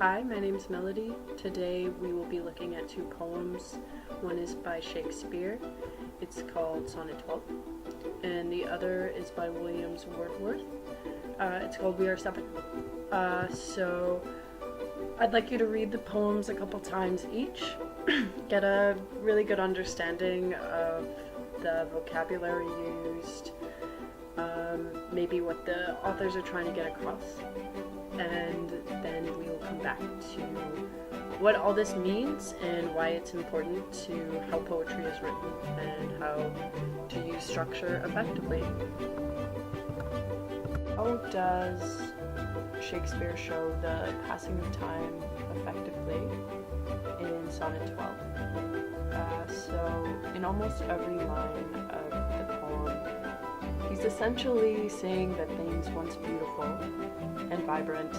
Hi, my name is Melody. Today we will be looking at two poems. One is by Shakespeare. It's called Sonnet 12. And the other is by William Wordsworth. It's called We Are Seven. So I'd like you to read the poems a couple times each. Get a really good understanding of the vocabulary used, maybe what the authors are trying to get across, and then we will come back to what all this means and why it's important to how poetry is written and how to use structure effectively. How does Shakespeare show the passing of time effectively in Sonnet 12? So in almost every line of the poem, he's essentially saying that things once beautiful and vibrant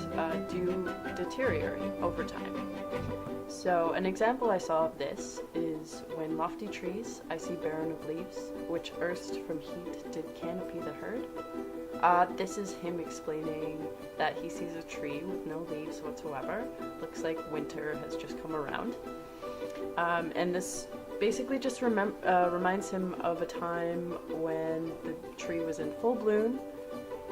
do deteriorate over time. So an example I saw of this is when lofty trees I see barren of leaves, which erst from heat did canopy the herd. This is him explaining that he sees a tree with no leaves whatsoever. Looks like winter has just come around. And this basically just reminds him of a time when the tree was in full bloom.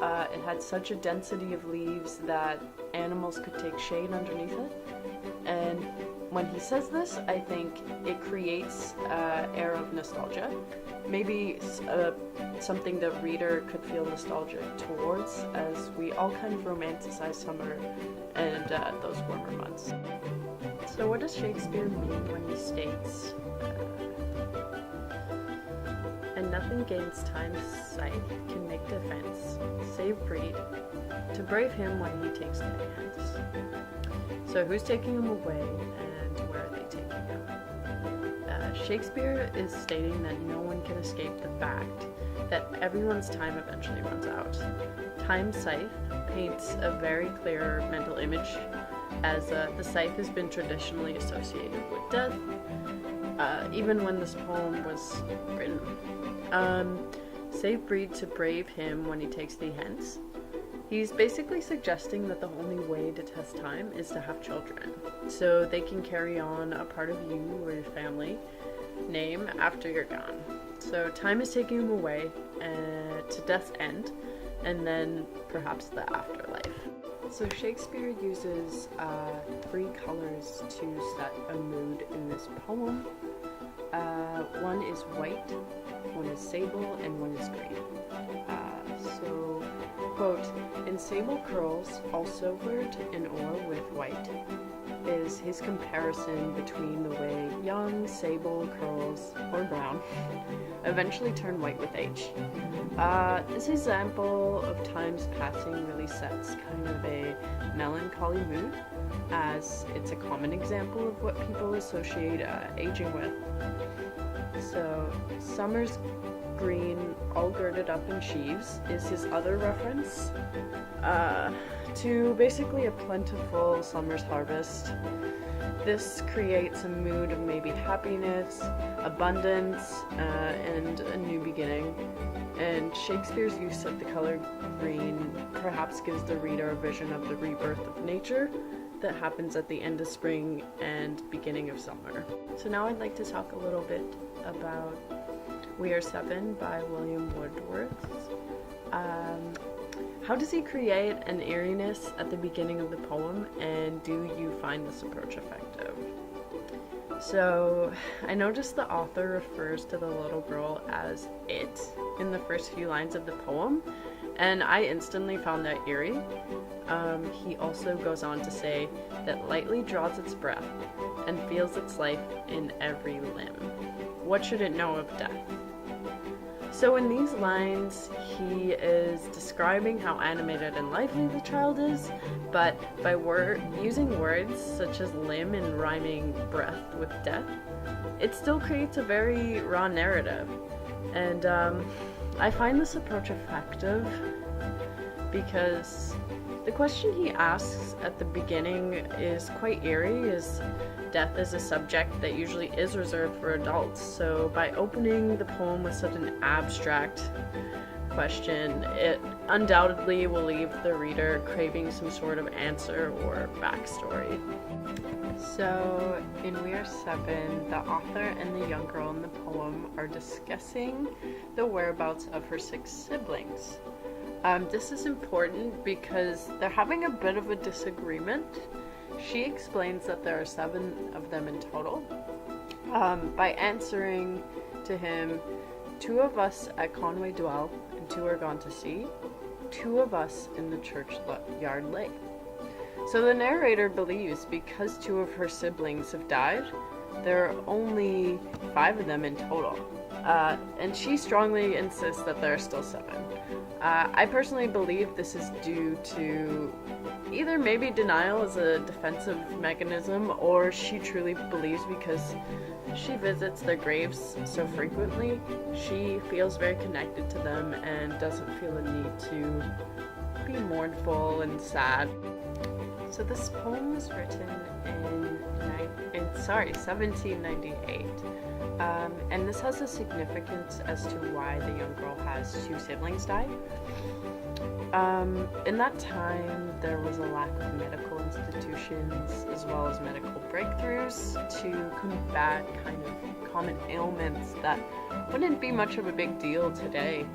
It had such a density of leaves that animals could take shade underneath it. And when he says this, I think it creates an air of nostalgia. Maybe something the reader could feel nostalgic towards, as we all kind of romanticize summer and those warmer months. So what does Shakespeare mean when he states, and nothing gains time's sight can make defense, save breed, to brave him when he takes the hands. So who's taking him away and where are they taking him? Shakespeare is stating that no one can escape the fact that everyone's time eventually runs out. Time's scythe paints a very clear mental image, as the scythe has been traditionally associated with death, even when this poem was written. Save breed to brave him when he takes thee hence. He's basically suggesting that the only way to test time is to have children, so they can carry on a part of you or your family name after you're gone. So time is taking him away to death's end, and then perhaps the afterlife. So Shakespeare uses 3 colors to set a mood in this poem. One is white, one is sable, and one is green. So, quote, "In sable curls, all silvered in or with white," is his comparison between the way young sable curls, or brown, eventually turn white with age. This example of time's passing really sets kind of a melancholy mood, as it's a common example of what people associate aging with. So, summer's green, all girded up in sheaves, is his other reference to basically a plentiful summer's harvest. This creates a mood of maybe happiness, abundance, and a new beginning. And Shakespeare's use of the color green perhaps gives the reader a vision of the rebirth of nature that happens at the end of spring and beginning of summer. So now I'd like to talk a little bit about We Are Seven by William Wordsworth. How does he create an eeriness at the beginning of the poem, and do you find this approach effective? So I noticed the author refers to the little girl as it in the first few lines of the poem, and I instantly found that eerie. He also goes on to say that lightly draws its breath and feels its life in every limb. What should it know of death? So in these lines, he is describing how animated and lively the child is, but by using words such as limb and rhyming breath with death, it still creates a very raw narrative. And I find this approach effective because the question he asks at the beginning is quite eerie, as death is a subject that usually is reserved for adults. So by opening the poem with such an abstract question, it undoubtedly will leave the reader craving some sort of answer or backstory. So, in We Are Seven, the author and the young girl in the poem are discussing the whereabouts of her 6 siblings. This is important because they're having a bit of a disagreement. She explains that there are 7 of them in total. By answering to him, 2 of us at Conway dwell, and 2 are gone to sea. 2 of us in the churchyard lay. So the narrator believes because 2 of her siblings have died, there are only 5 of them in total. And she strongly insists that there are still 7. I personally believe this is due to either maybe denial as a defensive mechanism, or she truly believes because she visits their graves so frequently, she feels very connected to them and doesn't feel a need to be mournful and sad. So this poem was written in 1798, and this has a significance as to why the young girl has 2 siblings die. In that time, there was a lack of medical institutions as well as medical breakthroughs to combat kind of common ailments that wouldn't be much of a big deal today.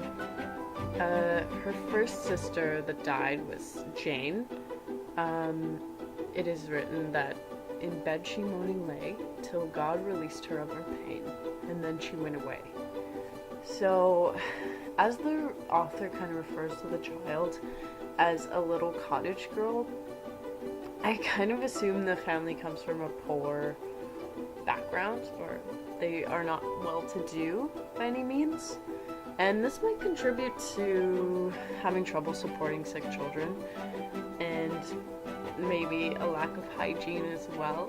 Her first sister that died was Jane. It is written that in bed she moaning lay, till God released her of her pain, and then she went away. So, as the author kind of refers to the child as a little cottage girl, I kind of assume the family comes from a poor background, or they are not well-to-do by any means. And this might contribute to having trouble supporting sick children, and maybe a lack of hygiene as well.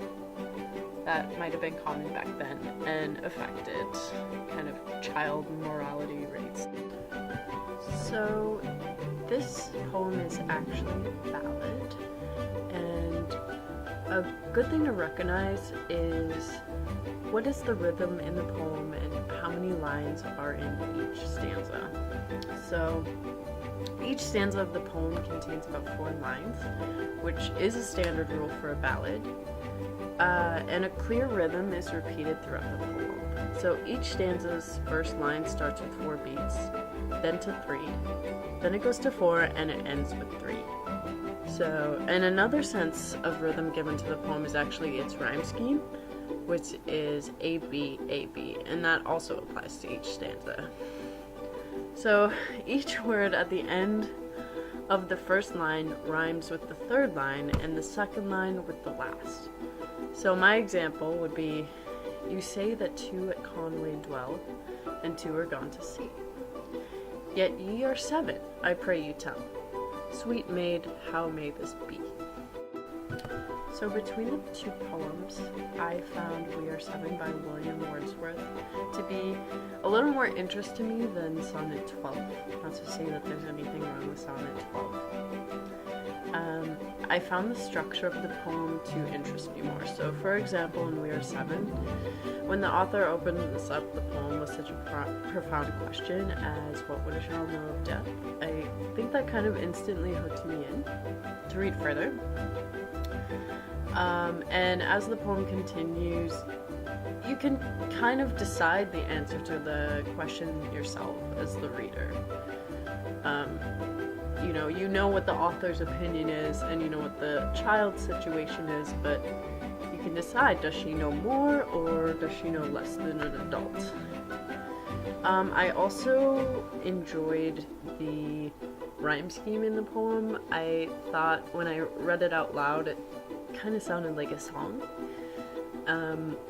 That might have been common back then and affected kind of child mortality rates. So this poem is actually a ballad, and a good thing to recognize is what is the rhythm in the poem and how many lines are in each stanza. So each stanza of the poem contains about 4 lines, which is a standard rule for a ballad. And a clear rhythm is repeated throughout the poem. So each stanza's first line starts with 4 beats, then to 3, then it goes to 4, and it ends with 3. So, and another sense of rhythm given to the poem is actually its rhyme scheme, which is A-B, A-B, and that also applies to each stanza. So each word at the end of the first line rhymes with the third line, and the second line with the last. So my example would be, you say that 2 at Conway dwell, and 2 are gone to sea. Yet ye are 7, I pray you tell. Sweet maid, how may this be? So between the 2 poems, I found We Are Seven by William Wordsworth to be a little more interest to me than Sonnet 12. Not to say that there's anything wrong with Sonnet 12. I found the structure of the poem to interest me more. So for example, in We Are Seven, when the author opened this up, the poem was such a profound question as what would a child know of death? I think that kind of instantly hooked me in to read further. And as the poem continues, you can kind of decide the answer to the question yourself as the reader. You know what the author's opinion is, and you know what the child's situation is, but you can decide, does she know more or does she know less than an adult? I also enjoyed the rhyme scheme in the poem. I thought when I read it out loud, it kind of sounded like a song.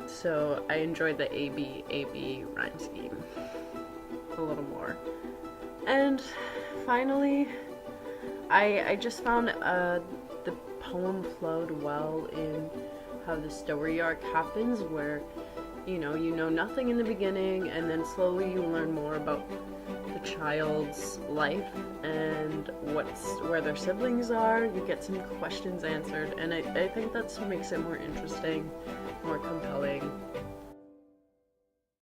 So I enjoyed the A-B rhyme scheme a little more. And finally, I just found the poem flowed well in how the story arc happens, where you know nothing in the beginning, and then slowly you learn more about the child's life and where their siblings are. You get some questions answered, and I think that's what makes it more interesting, more compelling.